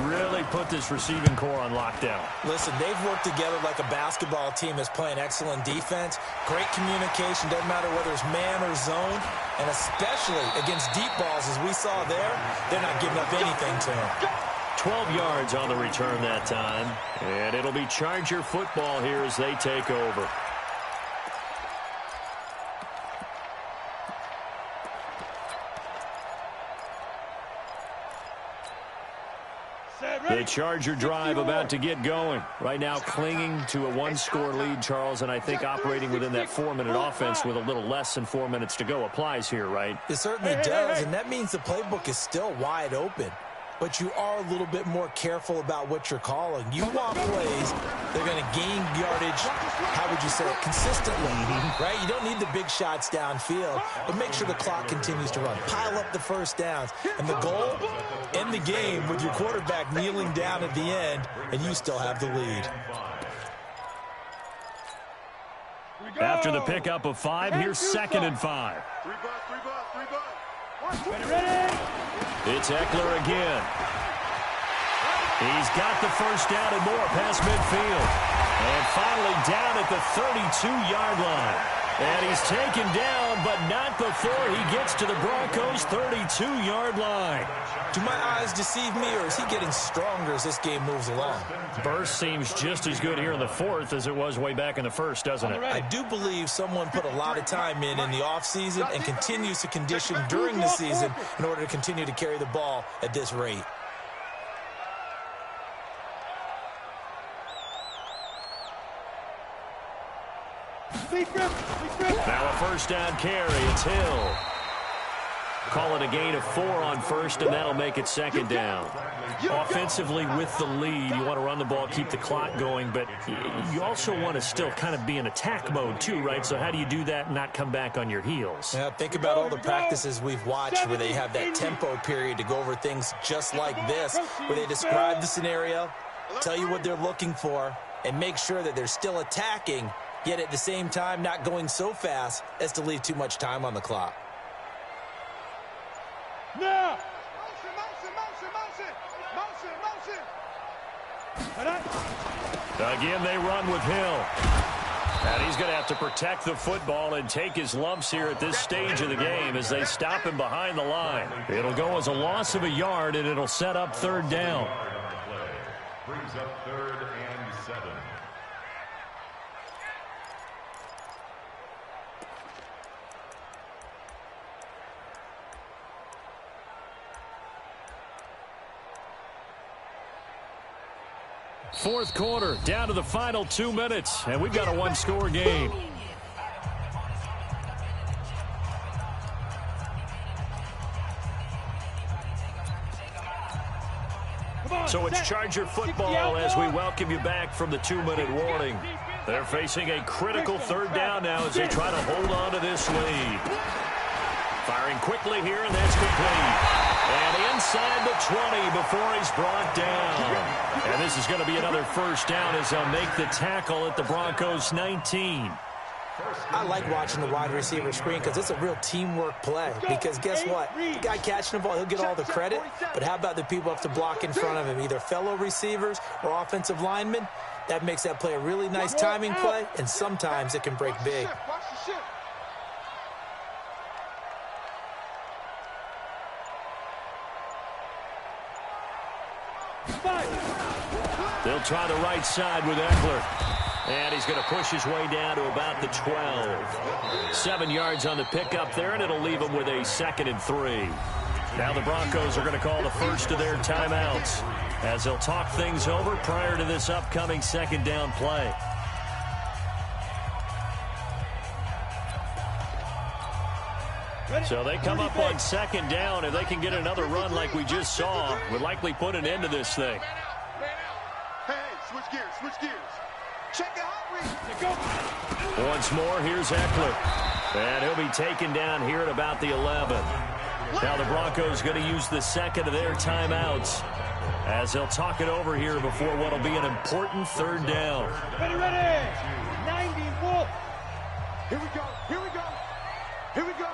really put this receiving core on lockdown. Listen, they've worked together like a basketball team that's playing excellent defense. Great communication, doesn't matter whether it's man or zone. And especially against deep balls, as we saw there, they're not giving up anything to them. 12 yards on the return that time. And it'll be Charger football here as they take over. The Charger drive about to get going. Right now clinging to a 1-score lead, Charles, and I think operating within that 4-minute offense with a little less than 4 minutes to go applies here, right? It certainly does, and that means the playbook is still wide open. But you are a little bit more careful about what you're calling. You want plays, they're going to gain yardage, how would you say it, consistently, right? You don't need the big shots downfield, but make sure the clock continues to run. Pile up the first downs. And the goal, end the game with your quarterback kneeling down at the end, and you still have the lead. After the pickup of 5, here's 2nd and 5. Ready? It's Eckler again. He's got the first down and more past midfield. And finally down at the 32-yard line. And he's taken down, but not before he gets to the Broncos' 32-yard line. Do my eyes deceive me, or is he getting stronger as this game moves along? Burst seems just as good here in the 4th as it was way back in the 1st, doesn't it? I do believe someone put a lot of time in the offseason and continues to condition during the season in order to continue to carry the ball at this rate. Now a first down carry. It's Hill. Call it a gain of 4 on 1st, and that'll make it 2nd down. Offensively with the lead, you want to run the ball, keep the clock going, but you also want to still kind of be in attack mode too, right? So how do you do that and not come back on your heels? Yeah, think about all the practices we've watched where they have that tempo period to go over things just like this, where they describe the scenario, tell you what they're looking for, and make sure that they're still attacking, yet at the same time not going so fast as to leave too much time on the clock. Now! Again, they run with Hill. And he's going to have to protect the football and take his lumps here at this stage of the game as they stop him behind the line. It'll go as a loss of a yard, and it'll set up 3rd down. Brings up 3rd and 7. Fourth quarter, down to the final 2 minutes, and we've got a 1-score game. So it's Charger football as we welcome you back from the 2-minute warning. They're facing a critical third down now as they try to hold on to this lead. Firing quickly here, and that's complete. And inside the 20 before he's brought down. And this is going to be another first down as they'll make the tackle at the Broncos 19. I like watching the wide receiver screen because it's a real teamwork play. Because guess what? The guy catching the ball, he'll get all the credit. But how about the people up to block in front of him, either fellow receivers or offensive linemen? That makes that play a really nice timing play, and sometimes it can break big. They'll try the right side with Eckler. And he's going to push his way down to about the 12. 7 yards on the pickup there, and it'll leave him with a 2nd and 3. Now the Broncos are going to call the first of their timeouts as they'll talk things over prior to this upcoming 2nd down play. So they come up on 2nd down. If they can get another run like we just saw, would likely put an end to this thing. Hey, switch gears, switch gears. Check it out, Once more, here's Eckler. And he'll be taken down here at about the 11. Now the Broncos going to use the 2nd of their timeouts as they'll talk it over here before what will be an important 3rd down. Ready, ready. 90, wolf. Here we go, here we go. Here we go.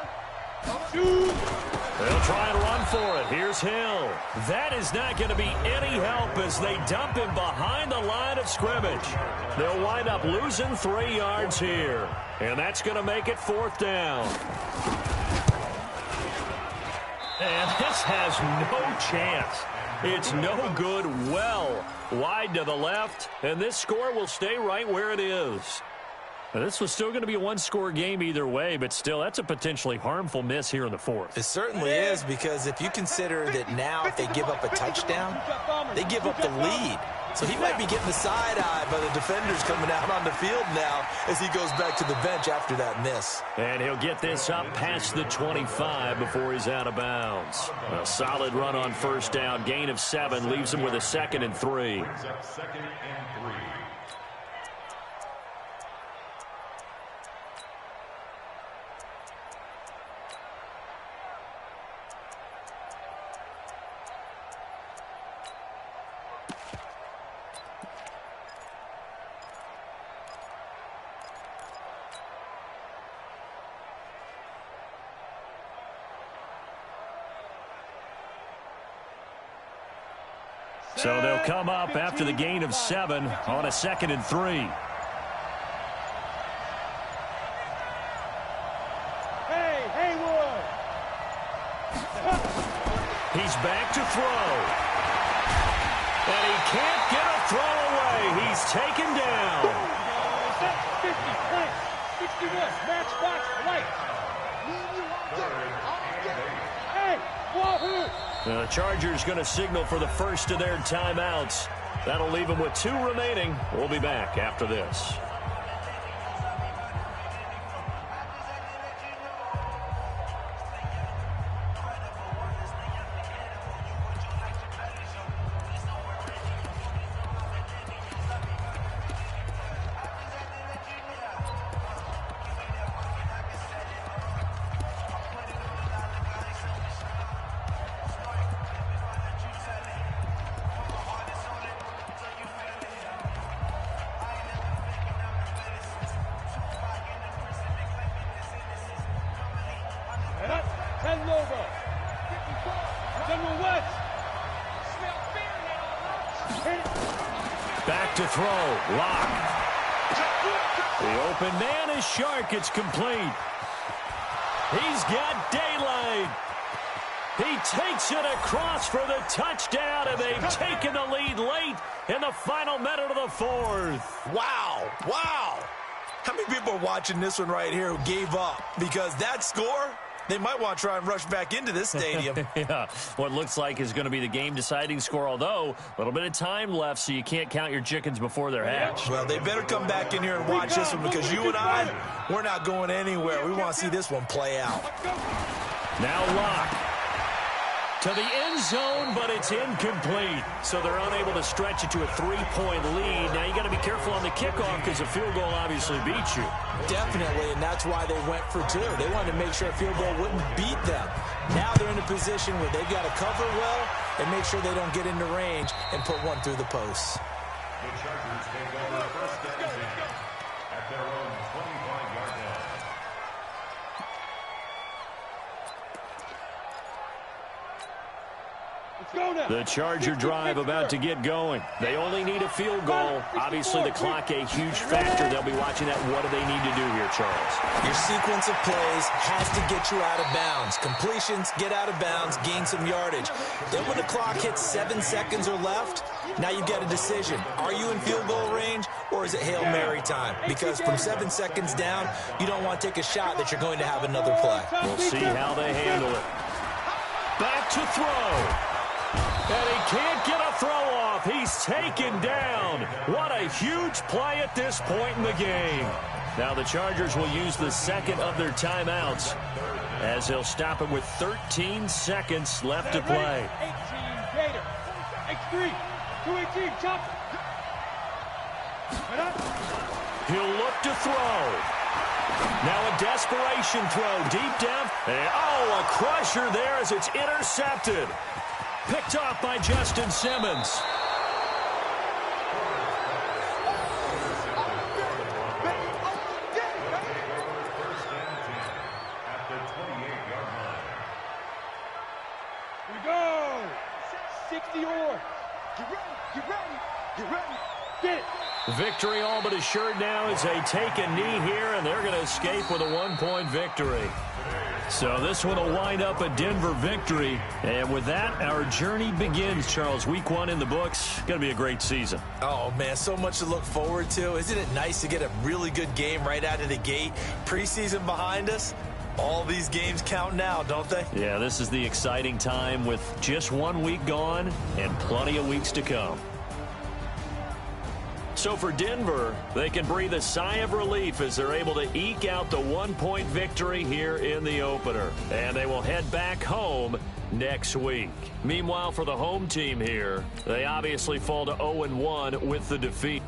They'll try and run for it. Here's Hill. That is not going to be any help as they dump him behind the line of scrimmage. They'll wind up losing 3 yards here. And that's going to make it 4th down. And this has no chance. It's no good. Well wide to the left. And this score will stay right where it is. Now, this was still going to be a one-score game either way, but still, that's a potentially harmful miss here in the 4th. It certainly is, because if you consider that now if they give up a touchdown, they give up the lead. So he might be getting the side-eye by the defenders coming out on the field now as he goes back to the bench after that miss. And he'll get this up past the 25 before he's out of bounds. A solid run on 1st down. Gain of 7 leaves him with a 2nd and 3. So they'll come up after the gain of 7 on a 2nd and 3. Hey, Haywood. He's back to throw. And he can't get a throw away. He's taken down. 50, 61, match box, right. Hey, wahoo. The Chargers going to signal for the first of their timeouts. That'll leave them with 2 remaining. We'll be back after this. Back to throw. Lock. The open man is Shark. It's complete. He's got daylight. He takes it across for the touchdown, and they've taken the lead late in the final minute of the 4th. Wow. Wow. How many people are watching this one right here who gave up? Because that score, they might want to try and rush back into this stadium. Yeah, what looks like is going to be the game-deciding score, although a little bit of time left, so you can't count your chickens before they're hatched. Well, they better come back in here and watch this one, because you and I, we're not going anywhere. We want to see this one play out. Now Locke. to the end zone, but it's incomplete. So they're unable to stretch it to a 3-point lead. Now you got to be careful on the kickoff because a field goal obviously beats you. Definitely, and that's why they went for 2. They wanted to make sure a field goal wouldn't beat them. Now they're in a position where they've got to cover well and make sure they don't get into range and put one through the posts. The Chargers take over first and 10 at their own 25-yard line. The Charger drive about to get going. They only need a field goal. Obviously, the clock a huge factor. They'll be watching that. What do they need to do here, Charles? Your sequence of plays has to get you out of bounds. Completions, get out of bounds, gain some yardage. Then when the clock hits 7 seconds or left, now you've got a decision. Are you in field goal range, or is it Hail Mary time? Because from 7 seconds down, you don't want to take a shot that you're going to have another play. We'll see how they handle it. Back to throw. And he can't get a throw off. He's taken down. What a huge play at this point in the game. Now the Chargers will use the second of their timeouts as they'll stop it with 13 seconds left to play. 18 Gator. X3. 218. Chop. He'll look to throw. Now a desperation throw deep down. And, a crusher there as it's intercepted. Picked off by Justin Simmons. We go. 60 or. Get ready. Get it. Victory all but assured now as they take a knee here, and they're going to escape with a 1-point victory. So this one will wind up a Denver victory. And with that, our journey begins, Charles. Week 1 in the books. Going to be a great season. Oh, man, so much to look forward to. Isn't it nice to get a really good game right out of the gate? Preseason behind us. All these games count now, don't they? Yeah, this is the exciting time with just 1 week gone and plenty of weeks to come. So for Denver, they can breathe a sigh of relief as they're able to eke out the 1-point victory here in the opener. And they will head back home next week. Meanwhile, for the home team here, they obviously fall to 0-1 with the defeat.